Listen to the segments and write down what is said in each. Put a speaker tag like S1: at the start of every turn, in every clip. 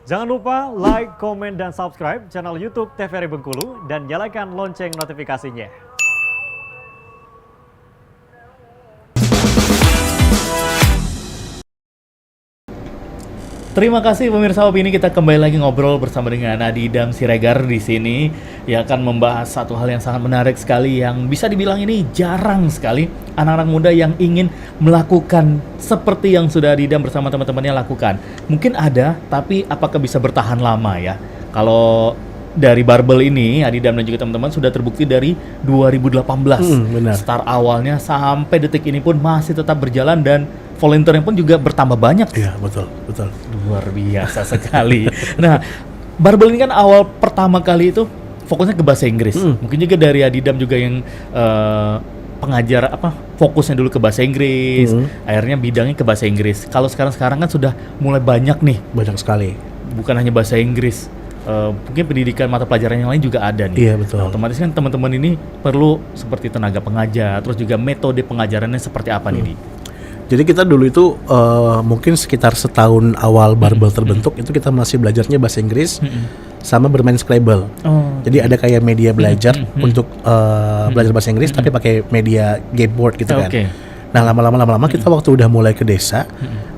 S1: Jangan lupa like, komen, dan subscribe channel YouTube TVRI Bengkulu dan nyalakan lonceng notifikasinya.
S2: Terima kasih pemirsa Opini, kita kembali lagi ngobrol bersama dengan Adidam Siregar di sini yang akan membahas satu hal yang sangat menarik sekali yang bisa dibilang ini jarang sekali anak-anak muda yang ingin melakukan seperti yang sudah Adidam bersama teman-temannya lakukan. Mungkin ada, tapi apakah bisa bertahan lama ya? Kalau dari barbel ini, Adidam dan juga teman-teman sudah terbukti dari 2018.
S3: Benar.
S2: Start awalnya sampai detik ini pun masih tetap berjalan dan volunteernya pun juga bertambah banyak.
S3: Iya, betul.
S2: Luar biasa sekali. Nah, barbel ini kan awal pertama kali itu fokusnya ke bahasa Inggris. Mungkin juga dari Adidam juga yang pengajar fokusnya dulu ke bahasa Inggris. Akhirnya bidangnya ke bahasa Inggris. Kalau sekarang kan sudah mulai banyak nih.
S3: Banyak sekali.
S2: Bukan hanya bahasa Inggris. Mungkin pendidikan mata pelajaran yang lain juga ada nih.
S3: Iya, betul.
S2: Nah, otomatis kan teman-teman ini perlu seperti tenaga pengajar, terus juga metode pengajarannya seperti apa nih, Di?
S3: Jadi kita dulu itu mungkin sekitar setahun awal barbel terbentuk itu kita masih belajarnya bahasa Inggris sama bermain Scrabble. Jadi ada kayak media belajar untuk belajar bahasa Inggris tapi pakai media game board gitu kan. Nah lama-lama kita waktu udah mulai ke desa,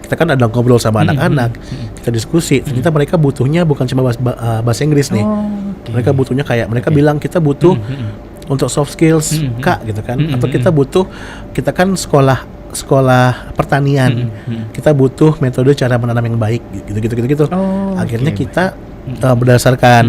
S3: kita kan ada ngobrol sama anak-anak, kita diskusi. Ternyata mereka butuhnya bukan cuma bahasa Inggris nih. Mereka butuhnya kayak mereka bilang kita butuh untuk soft skills Kak gitu kan. Atau kita kan sekolah pertanian, kita butuh metode cara menanam yang baik gitu. Akhirnya kita berdasarkan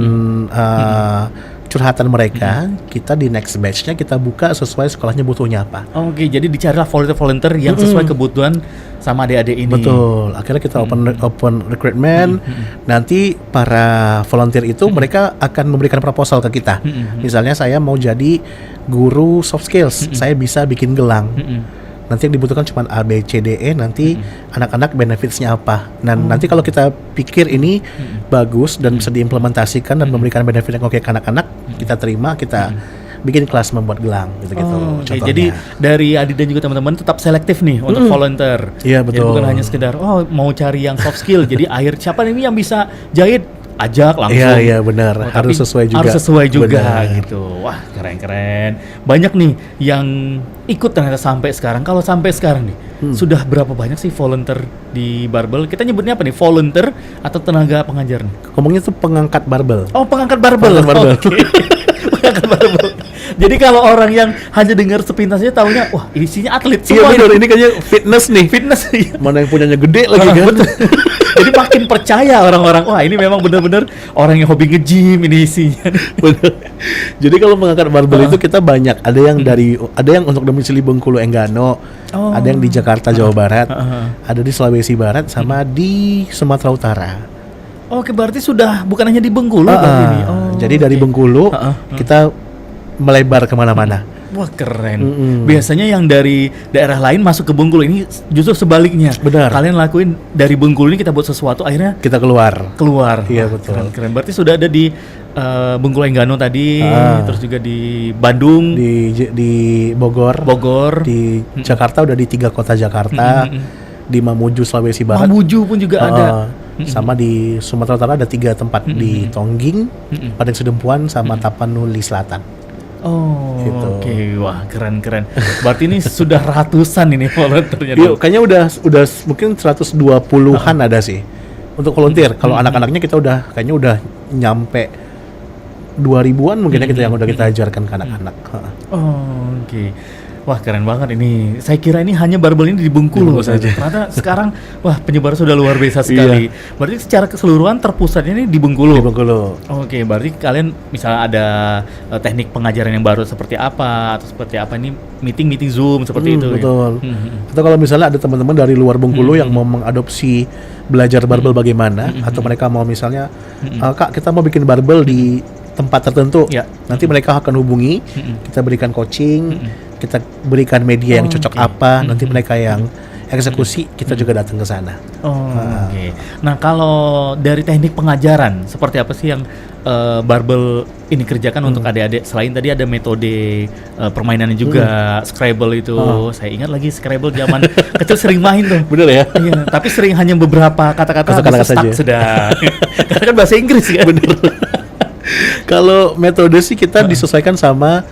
S3: curhatan mereka, kita di next batch-nya kita buka sesuai sekolahnya butuhnya apa.
S2: Jadi dicarilah volunteer yang sesuai kebutuhan sama adik-adik ini.
S3: Betul. Akhirnya kita open recruitment. Nanti para volunteer itu mereka akan memberikan proposal ke kita. Misalnya saya mau jadi guru soft skills, saya bisa bikin gelang. Nanti yang dibutuhkan cuma A, B, C, D, E. Nanti anak-anak benefitsnya apa. Nah nanti kalau kita pikir ini bagus dan bisa diimplementasikan dan memberikan benefit yang oke ke anak-anak, kita terima, kita bikin kelas membuat gelang gitu-gitu.
S2: Jadi dari Adi dan juga teman-teman tetap selektif nih untuk volunteer.
S3: Iya, betul.
S2: Jadi bukan hanya sekedar mau cari yang soft skill. Jadi siapa ini yang bisa jahit, ajak langsung.
S3: Iya benar. Harus sesuai juga.
S2: Benar. Gitu. Wah, keren. Banyak nih yang ikut ternyata sampai sekarang. Kalau sampai sekarang nih, sudah berapa banyak sih volunteer di barbel? Kita nyebutnya apa nih? Volunteer atau tenaga pengajar nih?
S3: Ngomongnya tuh pengangkat barbel.
S2: Oh, pengangkat barbel. Oke. Pengangkat barbel. Jadi kalau orang yang hanya dengar sepintasnya taunya, wah isinya atlet semua.
S3: Iya benar, ini kayaknya fitness nih.
S2: Iya.
S3: Mana yang punyanya gede lagi kan?
S2: Betul. Jadi makin percaya orang-orang, wah ini memang benar-benar orang yang hobi nge-gym ini isinya.
S3: Bener. Jadi kalau mengangkat barbel itu kita banyak. Ada yang untuk domisili Bengkulu Enggano, ada yang di Jakarta Jawa Barat, ada di Sulawesi Barat, sama di Sumatera Utara.
S2: Oke, berarti sudah bukan hanya di Bengkulu ini.
S3: Jadi dari Bengkulu kita melebar kemana-mana.
S2: Wah keren. Biasanya yang dari daerah lain masuk ke Bengkulu, ini justru sebaliknya.
S3: Benar.
S2: Kalian lakuin dari Bengkulu ini kita buat sesuatu, akhirnya
S3: kita keluar.
S2: Wah,
S3: Iya betul.
S2: Keren. Berarti sudah ada di Bengkulu Enggano tadi, terus juga di Bandung,
S3: di Bogor, di Jakarta udah di 3 kota Jakarta, di Mamuju Sulawesi Barat.
S2: Mamuju pun juga ada.
S3: Sama di Sumatera Utara ada 3 tempat di Tongging, Padang Sedempuan, sama Tapanuli Selatan. Gitu.
S2: Oke. Wah keren. Berarti ini sudah ratusan ini volunteernya.
S3: Iya, kayaknya udah mungkin 120-an ada sih untuk volunteer. Kalau anak-anaknya kita kayaknya udah nyampe 2000-an mungkin kita yang udah kita ajarkan ke anak-anak.
S2: Oke. Wah keren banget ini. Saya kira ini hanya barbel ini di Bengkulu saja. Ternyata sekarang penyebaran sudah luar biasa sekali. Berarti secara keseluruhan terpusatnya ini di Bengkulu. Oke, berarti kalian misalnya ada teknik pengajaran yang baru seperti apa atau seperti apa ini meeting Zoom seperti itu.
S3: Betul. Atau kalau misalnya ada teman-teman dari luar Bengkulu yang mau mengadopsi belajar barbel bagaimana, atau mereka mau misalnya Kak kita mau bikin barbel di tempat tertentu. Nanti mereka akan hubungi, kita berikan coaching, kita berikan media yang cocok apa, nanti mereka yang eksekusi kita juga datang ke sana.
S2: Oke. Nah, kalau dari teknik pengajaran seperti apa sih yang Barbel ini kerjakan untuk adik-adik? Selain tadi ada metode permainannya juga, Scrabble itu. Saya ingat lagi Scrabble zaman kecil sering main tuh.
S3: Bener ya?
S2: Iya, tapi sering hanya beberapa kata-kata bisa stuck
S3: saja.
S2: sudah. Karena kan bahasa Inggris kan.
S3: Bener. Kalau metode sih kita disesuaikan sama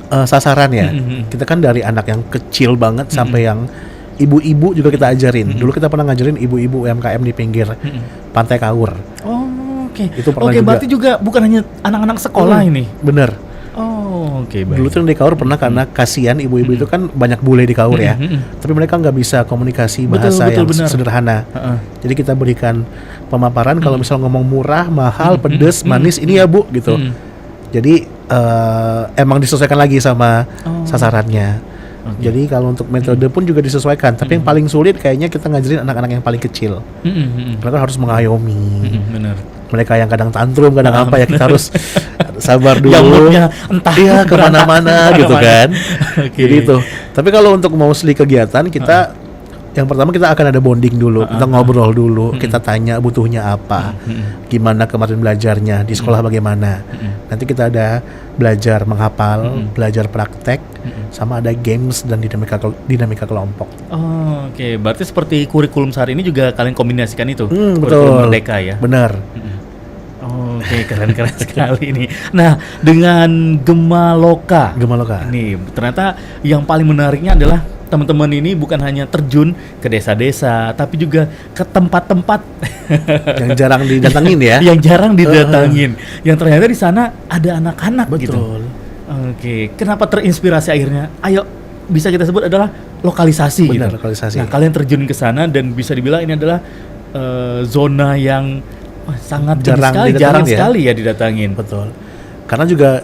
S3: sasaran ya. Kita kan dari anak yang kecil banget sampai yang ibu-ibu juga kita ajarin. Dulu kita pernah ngajarin ibu-ibu UMKM di pinggir Pantai Kaur.
S2: Oke.
S3: Itu pernah
S2: Oke,
S3: juga.
S2: berarti juga bukan hanya anak-anak sekolah ini.
S3: Bener.
S2: Oh, oke, baik.
S3: Dulu tuh di Kaur pernah karena kasihan ibu-ibu itu kan banyak bule di Kaur ya. Tapi mereka nggak bisa komunikasi bahasa yang
S2: benar.
S3: sederhana. Jadi kita berikan pemaparan kalau misal ngomong murah, mahal, pedes, manis ini ya Bu gitu. Jadi emang disesuaikan lagi sama sasarannya. Jadi kalau untuk metode pun juga disesuaikan. Tapi yang paling sulit kayaknya kita ngajarin anak-anak yang paling kecil. Mereka harus mengayomi.
S2: Benar.
S3: Mereka yang kadang tantrum, kadang apa ya, kita harus sabar dulu.
S2: Yang moodnya entah
S3: Iya, kemana-mana gitu kan.
S2: Oke.
S3: Jadi itu. Tapi kalau untuk mostly kegiatan kita yang pertama kita akan ada bonding dulu, kita ngobrol dulu, kita tanya butuhnya apa, gimana kemarin belajarnya, di sekolah bagaimana. Nanti kita ada belajar menghafal, belajar praktek, sama ada games dan dinamika kelompok.
S2: Oh, oke. Berarti seperti kurikulum saat ini juga kalian kombinasikan itu?
S3: Betul.
S2: Kurikulum Merdeka ya?
S3: Benar.
S2: Oke, keren-keren sekali ini. Nah, dengan Gemaloka. Ini ternyata yang paling menariknya adalah teman-teman ini bukan hanya terjun ke desa-desa, tapi juga ke tempat-tempat
S3: Yang jarang didatangin ya.
S2: yang jarang didatangin. Yang ternyata di sana ada anak-anak gitu.
S3: Betul.
S2: Oke, kenapa terinspirasi akhirnya? Ayo, bisa kita sebut adalah lokalisasi.
S3: Benar,
S2: gitu.
S3: lokalisasi.
S2: Nah, kalian terjun ke sana dan bisa dibilang ini adalah zona yang sangat jarang sekali ya didatangin.
S3: Betul. Karena juga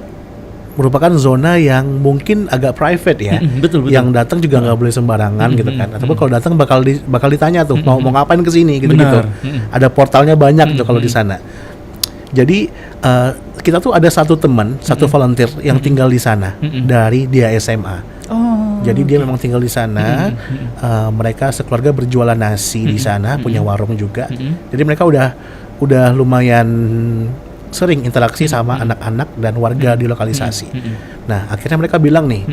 S3: merupakan zona yang mungkin agak private ya.
S2: Betul.
S3: Yang datang juga nggak boleh sembarangan gitu kan. Ataupun kalau datang bakal ditanya tuh mau ngapain ke sini gitu-gitu. Ada portalnya banyak gitu kalau di sana. Jadi kita tuh ada satu teman, satu volunteer yang tinggal di sana dari dia SMA. Jadi dia memang tinggal di sana. Mereka sekeluarga berjualan nasi di sana, punya warung juga. Jadi mereka udah lumayan sering interaksi sama anak-anak dan warga di lokalisasi. Nah, akhirnya mereka bilang nih,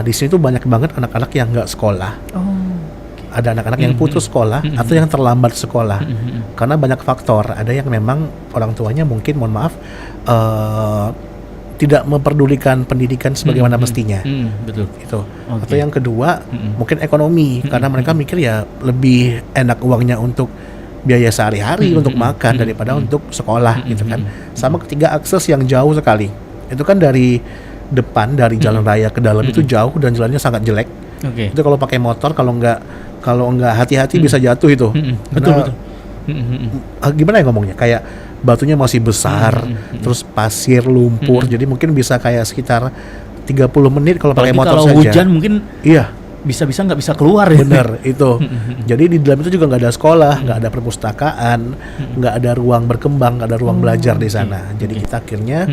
S3: di sini tuh banyak banget anak-anak yang nggak sekolah. Ada anak-anak yang putus sekolah atau yang terlambat sekolah. Karena banyak faktor. Ada yang memang orang tuanya mungkin, mohon maaf, tidak memperdulikan pendidikan sebagaimana mestinya.
S2: Betul.
S3: Itu. Atau yang kedua, mungkin ekonomi, karena mereka mikir ya lebih enak uangnya untuk biaya sehari-hari untuk makan daripada untuk sekolah gitu kan. Sama ketiga, akses yang jauh sekali. Itu kan dari depan, dari jalan raya ke dalam itu jauh dan jalannya sangat jelek. Itu kalau pakai motor, kalau nggak hati-hati bisa jatuh itu.
S2: Betul.
S3: Gimana ya ngomongnya? Kayak batunya masih besar, terus pasir, lumpur. Jadi mungkin bisa kayak sekitar 30 menit kalau pakai motor
S2: kalau
S3: saja.
S2: hujan mungkin bisa nggak bisa keluar ya.
S3: Bener itu. Jadi di dalam itu juga nggak ada sekolah, nggak ada perpustakaan, nggak ada ruang berkembang, nggak ada ruang belajar di sana. Jadi kita akhirnya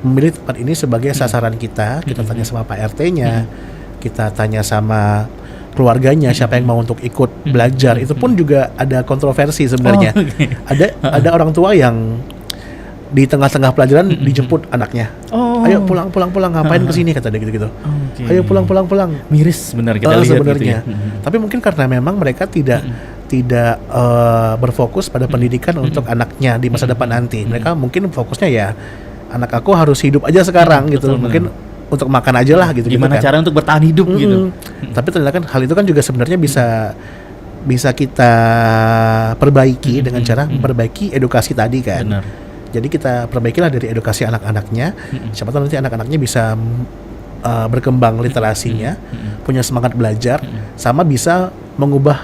S3: memilih tempat ini sebagai sasaran kita. Kita tanya sama Pak RT-nya, kita tanya sama keluarganya siapa yang mau untuk ikut belajar. Itu pun juga ada kontroversi sebenarnya. Ada orang tua yang di tengah-tengah pelajaran dijemput anaknya. Ayo pulang ngapain kesini, kata dia gitu. Ayo pulang.
S2: Miris benar kita lihat
S3: sebenarnya.
S2: gitu ya.
S3: Tapi mungkin karena memang mereka tidak berfokus pada pendidikan untuk anaknya di masa depan nanti. Mereka mungkin fokusnya ya anak aku harus hidup aja sekarang gitu. Mungkin untuk makan aja lah gitu.
S2: Gimana
S3: kan.
S2: cara untuk bertahan hidup gitu.
S3: Tapi ternyata kan hal itu kan juga sebenarnya bisa kita perbaiki dengan cara memperbaiki edukasi tadi kan.
S2: Benar.
S3: Jadi kita perbaikilah dari edukasi anak-anaknya. Siapa tahu nanti anak-anaknya bisa berkembang literasinya, punya semangat belajar, sama bisa mengubah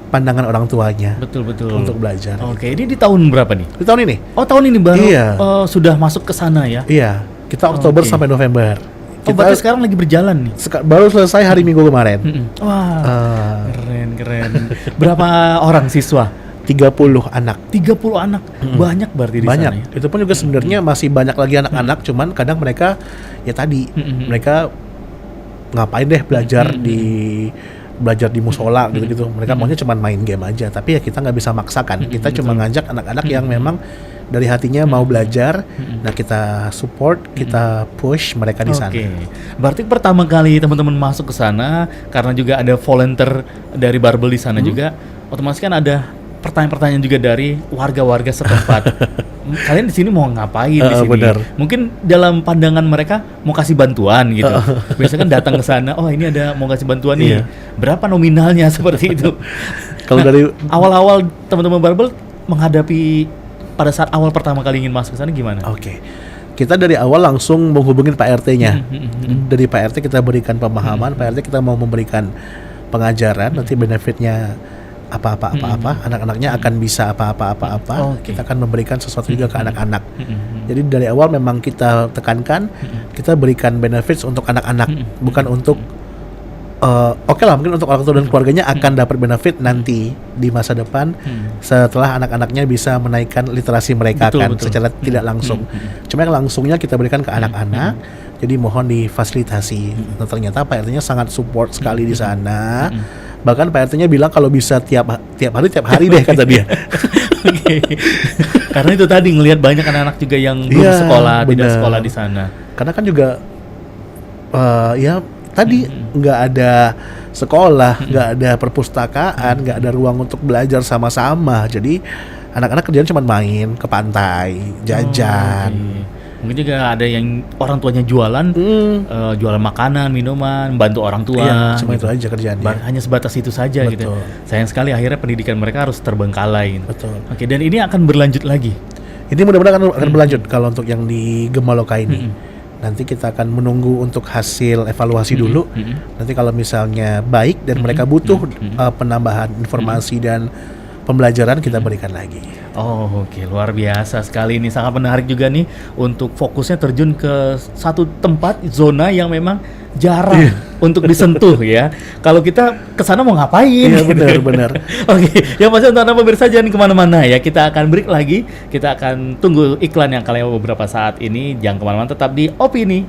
S3: pandangan orang tuanya.
S2: Betul.
S3: Untuk belajar.
S2: Oke, ini di tahun berapa nih?
S3: Di tahun ini?
S2: Oh, tahun ini baru
S3: Iya.
S2: sudah masuk ke sana ya?
S3: Iya, kita Oktober sampai November.
S2: Berarti sekarang lagi berjalan nih?
S3: Baru selesai hari Minggu kemarin.
S2: Wah, keren. Berapa orang siswa?
S3: 30 anak.
S2: 30 anak? Banyak berarti di sana ya?
S3: Itu pun juga sebenarnya masih banyak lagi anak-anak, cuman kadang mereka ya tadi mereka ngapain deh belajar belajar di musola gitu-gitu. Mereka maunya cuma main game aja, tapi ya kita nggak bisa maksakan. Kita cuma ngajak anak-anak yang memang dari hatinya mau belajar. Nah, kita support, kita push mereka di sana.
S2: Oke. Berarti pertama kali teman-teman masuk ke sana karena juga ada volunteer dari Barbel di sana juga, otomatis kan ada pertanyaan-pertanyaan juga dari warga-warga setempat. Kalian di sini mau ngapain di sini?
S3: Benar.
S2: Mungkin dalam pandangan mereka mau kasih bantuan gitu. Biasanya kan datang ke sana, oh ini ada mau kasih bantuan nih.
S3: Iya.
S2: Berapa nominalnya seperti itu.
S3: Kalau dari
S2: awal-awal teman-teman Barbel menghadapi pada saat awal pertama kali ingin masuk ke sana gimana?
S3: Oke. Kita dari awal langsung menghubungin Pak RT-nya. Dari Pak RT kita berikan pemahaman, Pak RT kita mau memberikan pengajaran, nanti benefitnya apa-apa, anak-anaknya akan bisa apa-apa. Kita akan memberikan sesuatu juga ke anak-anak. Jadi dari awal memang kita tekankan, kita berikan benefits untuk anak-anak, bukan untuk oke lah, mungkin untuk orang tua dan keluarganya akan dapat benefit nanti di masa depan setelah anak-anaknya bisa menaikkan literasi mereka secara tidak langsung. Cuma yang langsungnya kita berikan ke anak-anak. Jadi mohon difasilitasi. Nah, ternyata Pak RT-nya sangat support sekali di sana. Bahkan Pak RT-nya bilang kalau bisa tiap hari deh kata dia.
S2: Oke. Karena itu tadi ngelihat banyak anak-anak juga yang belum sekolah, tidak sekolah di sana.
S3: Karena kan juga ya tadi nggak ada sekolah, nggak ada perpustakaan, nggak ada ruang untuk belajar sama-sama. Jadi anak-anak kerjaan cuma main ke pantai, jajan.
S2: Mungkin juga ada yang orang tuanya jualan, jualan makanan, minuman, bantu orang tua.
S3: Iya, cuma itu aja kerjaannya.
S2: Hanya sebatas itu saja gitu. Sayang sekali akhirnya pendidikan mereka harus terbengkalai.
S3: Betul.
S2: Oke, dan ini akan berlanjut lagi.
S3: Ini mudah-mudahan akan berlanjut kalau untuk yang di Gemaloka ini. Nanti kita akan menunggu untuk hasil evaluasi dulu. Nanti kalau misalnya baik dan mereka butuh penambahan informasi dan pembelajaran, kita berikan lagi.
S2: Oh, oke, luar biasa sekali ini, sangat menarik juga nih untuk fokusnya terjun ke satu tempat zona yang memang jarang untuk disentuh ya. Kalau kita ke sana mau ngapain?
S3: Iya, benar.
S2: Oke, yang pasti untuk Anda pemirsa jangan kemana-mana ya. Kita akan break lagi. Kita akan tunggu iklan yang kalian beberapa saat ini. Jangan kemana-mana, tetap di Opini